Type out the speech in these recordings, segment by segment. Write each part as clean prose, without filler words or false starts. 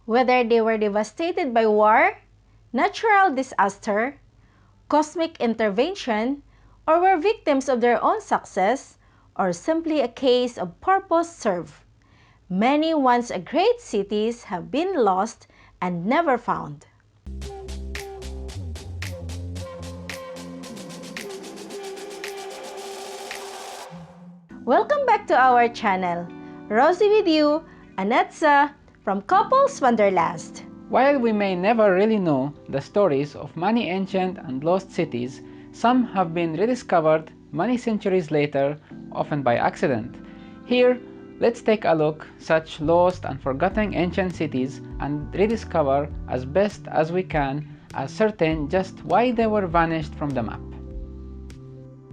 Whether they were devastated by war, natural disaster, cosmic intervention, or were victims of their own success, or simply a case of purpose served, many once a great cities have been lost and never found. Welcome back to our channel. Rosie with you, Anetza from Couples Wanderlust. While we may never really know the stories of many ancient and lost cities, some have been rediscovered many centuries later, often by accident. Here, let's take a look at such lost and forgotten ancient cities and rediscover as best as we can ascertain just why they were vanished from the map.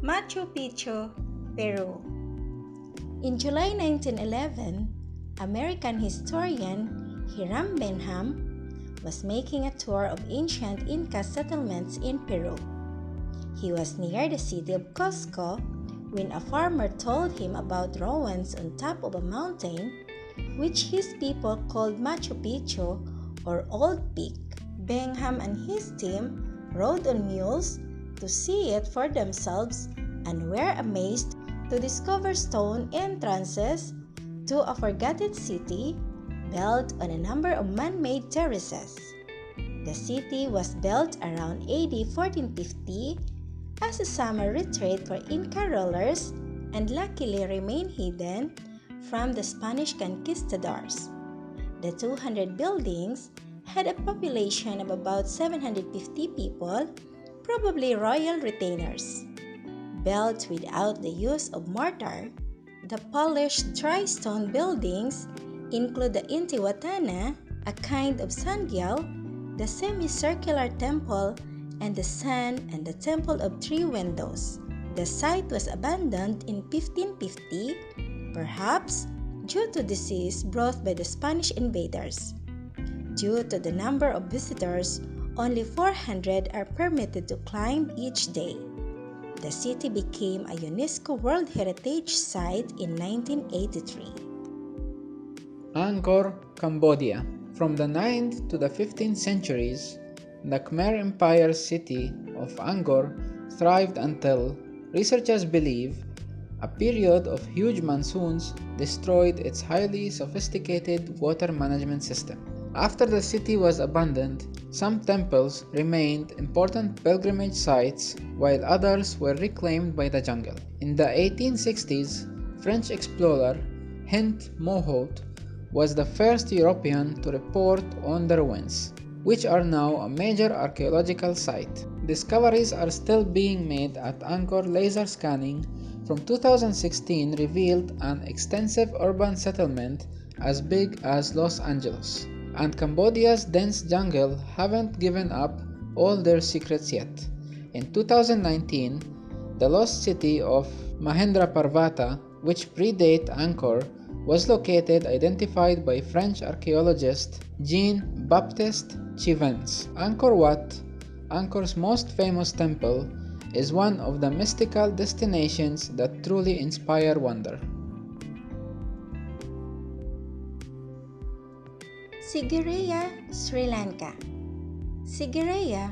Machu Picchu, Peru. In July 1911, American historian Hiram Benham was making a tour of ancient Inca settlements in Peru. He was near the city of Cusco when a farmer told him about ruins on top of a mountain, which his people called Machu Picchu or Old Peak. Benham and his team rode on mules to see it for themselves and were amazed to discover stone entrances to a forgotten city built on a number of man-made terraces. The city was built around AD 1450 as a summer retreat for Inca rulers and luckily remained hidden from the Spanish conquistadors. The 200 buildings had a population of about 750 people, probably royal retainers. Built without the use of mortar, the polished dry stone buildings include the Intihuatana, a kind of sangyal, the semicircular temple, and the sun and the temple of three windows. The site was abandoned in 1550, perhaps due to disease brought by the Spanish invaders. Due to the number of visitors, only 400 are permitted to climb each day. The city became a UNESCO World Heritage Site in 1983. Angkor Cambodia. From the 9th to the 15th centuries, the Khmer Empire city of Angkor thrived until, researchers believe, a period of huge monsoons destroyed its highly sophisticated water management system. After the city was abandoned, some temples remained important pilgrimage sites while others were reclaimed by the jungle. In the 1860s, French explorer Hent Mohot was the first European to report on the ruins, which are now a major archaeological site. Discoveries are still being made at Angkor. Laser scanning from 2016 revealed an extensive urban settlement as big as Los Angeles. And Cambodia's dense jungle haven't given up all their secrets yet. In 2019, the lost city of Mahendraparvata, which predate Angkor, was identified by French archaeologist Jean-Baptiste Chivens. Angkor Wat, Angkor's most famous temple, is one of the mystical destinations that truly inspire wonder. Siguria Sri Lanka. Siguria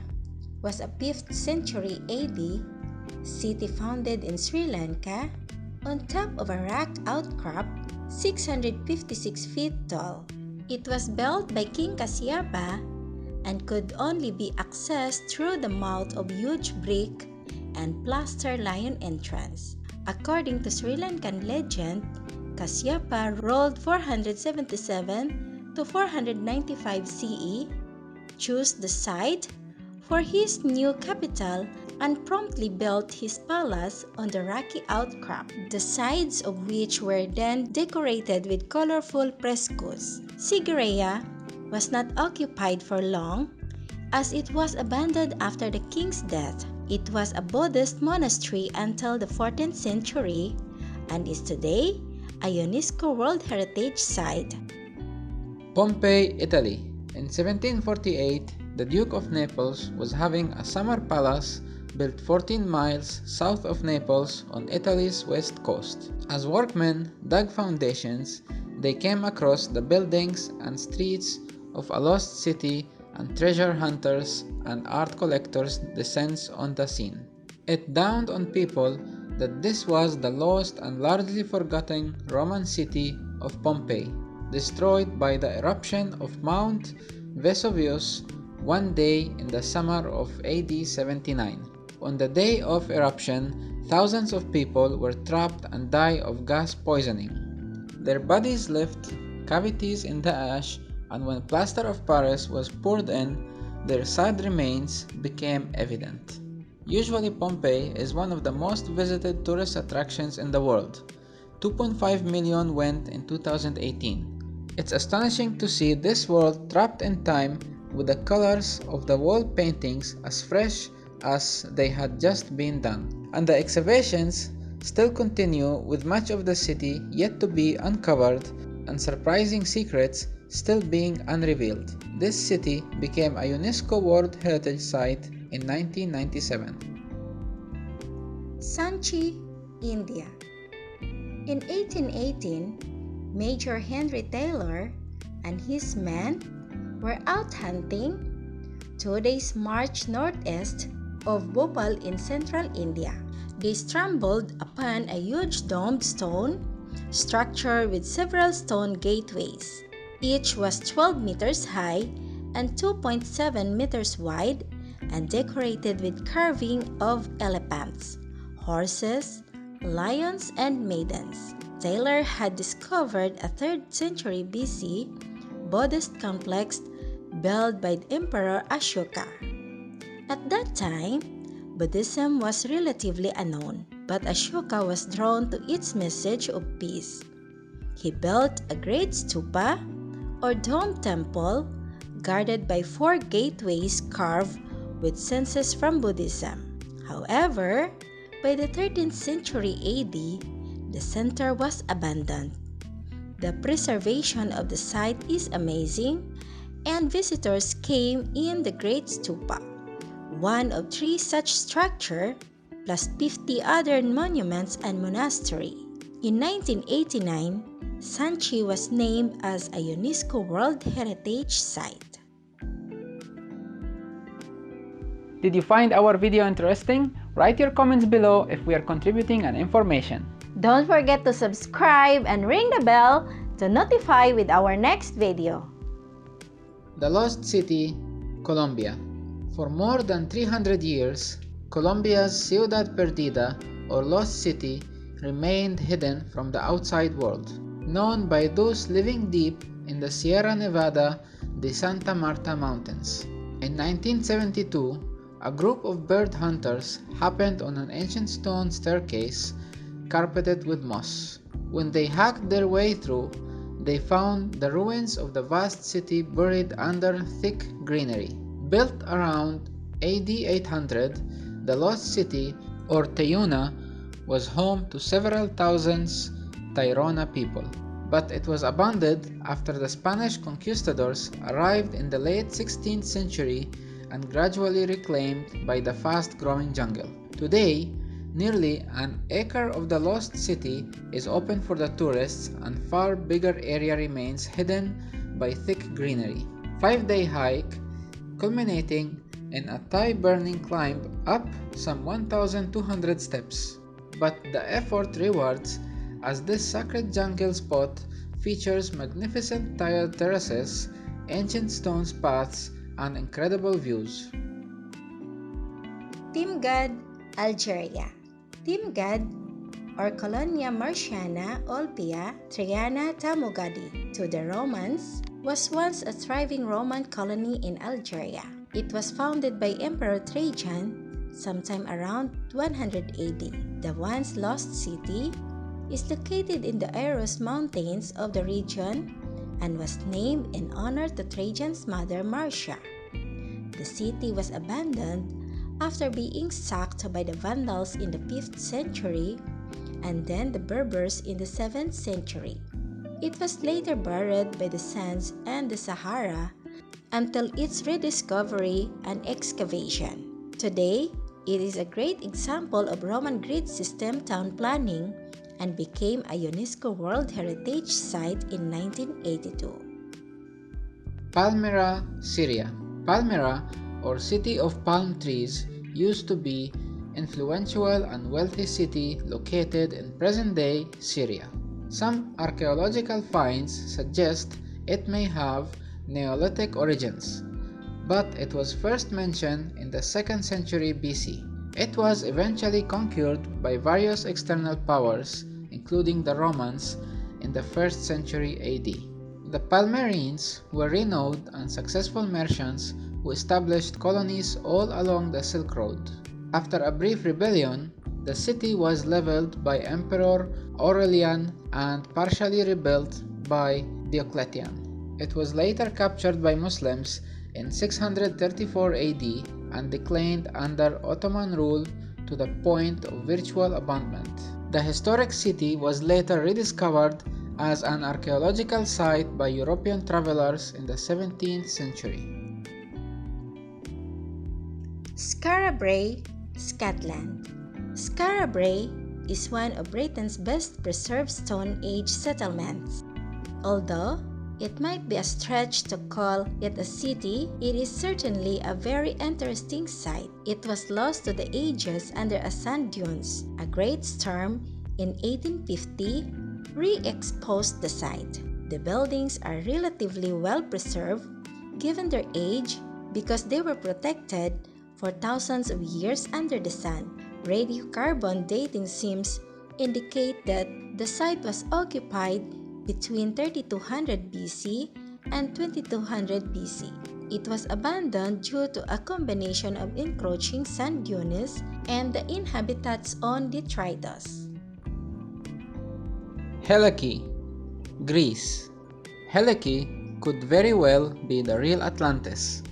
was a 5th century AD city founded in Sri Lanka on top of a rock outcrop 656 feet tall. It was built by King Kasyapa and could only be accessed through the mouth of huge brick and plaster lion entrance. According to Sri Lankan legend, Kasyapa ruled 477 to 495 CE, chose the site for his new capital and promptly built his palace on the rocky outcrop, the sides of which were then decorated with colorful frescoes. Siguria was not occupied for long, as it was abandoned after the king's death. It was a Buddhist monastery until the 14th century and is today a UNESCO World Heritage Site. Pompeii, Italy. In 1748, the Duke of Naples was having a summer palace built 14 miles south of Naples on Italy's west coast. As workmen dug foundations, they came across the buildings and streets of a lost city and treasure hunters and art collectors descends on the scene. It dawned on people that this was the lost and largely forgotten Roman city of Pompeii, destroyed by the eruption of Mount Vesuvius one day in the summer of AD 79. On the day of eruption, thousands of people were trapped and died of gas poisoning. Their bodies left cavities in the ash, and when plaster of Paris was poured in, their sad remains became evident. Usually Pompeii is one of the most visited tourist attractions in the world. 2.5 million went in 2018. It's astonishing to see this world trapped in time with the colors of the wall paintings as fresh as they had just been done. And the excavations still continue with much of the city yet to be uncovered and surprising secrets still being unrevealed. This city became a UNESCO World Heritage Site in 1997. Sanchi, India. In 1818, Major Henry Taylor and his men were out hunting 2 days' march northeast of Bhopal in central India. They stumbled upon a huge domed stone structure with several stone gateways. Each was 12 meters high and 2.7 meters wide and decorated with carving of elephants, horses, lions, and maidens. Taylor had discovered a 3rd century BC Buddhist complex built by Emperor Ashoka. At that time, Buddhism was relatively unknown, but Ashoka was drawn to its message of peace. He built a great stupa, or dome temple, guarded by 4 gateways carved with senses from Buddhism. However, by the 13th century AD, the center was abandoned. The preservation of the site is amazing, and visitors came in the Great Stupa, one of 3 such structures, plus 50 other monuments and monastery. In 1989, Sanchi was named as a UNESCO World Heritage Site. Did you find our video interesting? Write your comments below if we are contributing an information. Don't forget to subscribe and ring the bell to notify with our next video. The Lost City, Colombia. For more than 300 years, Colombia's Ciudad Perdida, or Lost City, remained hidden from the outside world, known by those living deep in the Sierra Nevada de Santa Marta Mountains. In 1972, a group of bird hunters happened on an ancient stone staircase carpeted with moss. When they hacked their way through, they found the ruins of the vast city buried under thick greenery. Built around AD 800, the Lost City, or Teyuna, was home to several thousands Tairona people. But it was abandoned after the Spanish conquistadors arrived in the late 16th century and gradually reclaimed by the fast-growing jungle. Today, nearly an acre of the Lost City is open for the tourists, and far bigger area remains hidden by thick greenery. 5-day hike culminating in a thigh-burning climb up some 1,200 steps. But the effort rewards, as this sacred jungle spot features magnificent tiled terraces, ancient stone paths, and incredible views. Timgad, Algeria. Timgad, or Colonia Marciana Olbia Triana Tamugadi to the Romans, was once a thriving Roman colony in Algeria. It was founded by Emperor Trajan sometime around 100 AD. The once lost city is located in the Aarhus Mountains of the region and was named in honor to Trajan's mother Marcia. The city was abandoned after being sacked by the Vandals in the 5th century and then the Berbers in the 7th century. It was later buried by the sands and the Sahara until its rediscovery and excavation. Today, it is a great example of Roman grid system town planning and became a UNESCO World Heritage Site in 1982. Palmera, Syria. Palmera, or City of Palm Trees, used to be an influential and wealthy city located in present-day Syria. Some archaeological finds suggest it may have Neolithic origins, but it was first mentioned in the 2nd century BC. It was eventually conquered by various external powers, including the Romans, in the 1st century AD. The Palmerians were renowned and successful merchants who established colonies all along the Silk Road. After a brief rebellion, the city was leveled by Emperor Aurelian and partially rebuilt by Diocletian. It was later captured by Muslims in 634 AD and declined under Ottoman rule to the point of virtual abandonment. The historic city was later rediscovered as an archaeological site by European travelers in the 17th century. Scarborough, Scotland. Scarborough is one of Britain's best preserved Stone Age settlements. Although it might be a stretch to call it a city, it is certainly a very interesting site. It was lost to the ages under a sand dunes. A great storm in 1850 re-exposed the site. The buildings are relatively well preserved given their age because they were protected for thousands of years under the sand. Radiocarbon dating seems indicate that the site was occupied between 3200 BC and 2200 BC. It was abandoned due to a combination of encroaching sand dunes and the inhabitants' own detritus. Helike, Greece. Helike could very well be the real Atlantis.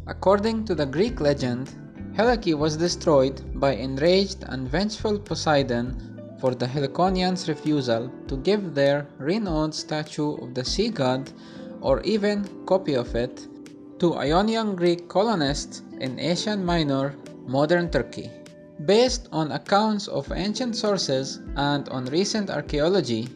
According to the Greek legend, Helike was destroyed by enraged and vengeful Poseidon for the Heliconians' refusal to give their renowned statue of the sea god, or even copy of it, to Ionian Greek colonists in Asian Minor, modern Turkey. Based on accounts of ancient sources and on recent archaeology,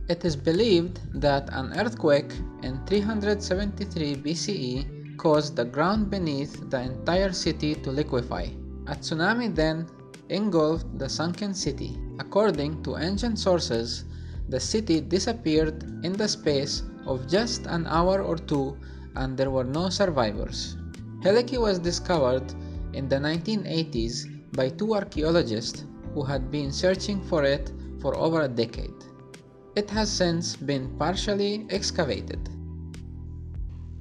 it is believed that an earthquake in 373 BCE caused the ground beneath the entire city to liquefy. A tsunami then engulfed the sunken city. According to ancient sources, the city disappeared in the space of just an hour or two and there were no survivors. Helike was discovered in the 1980s by two archaeologists who had been searching for it for over a decade. It has since been partially excavated.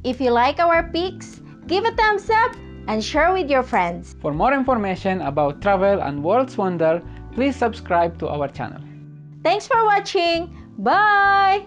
If you like our pics, give a thumbs up and share with your friends. For more information about travel and world's wonder, please subscribe to our channel. Thanks for watching. Bye!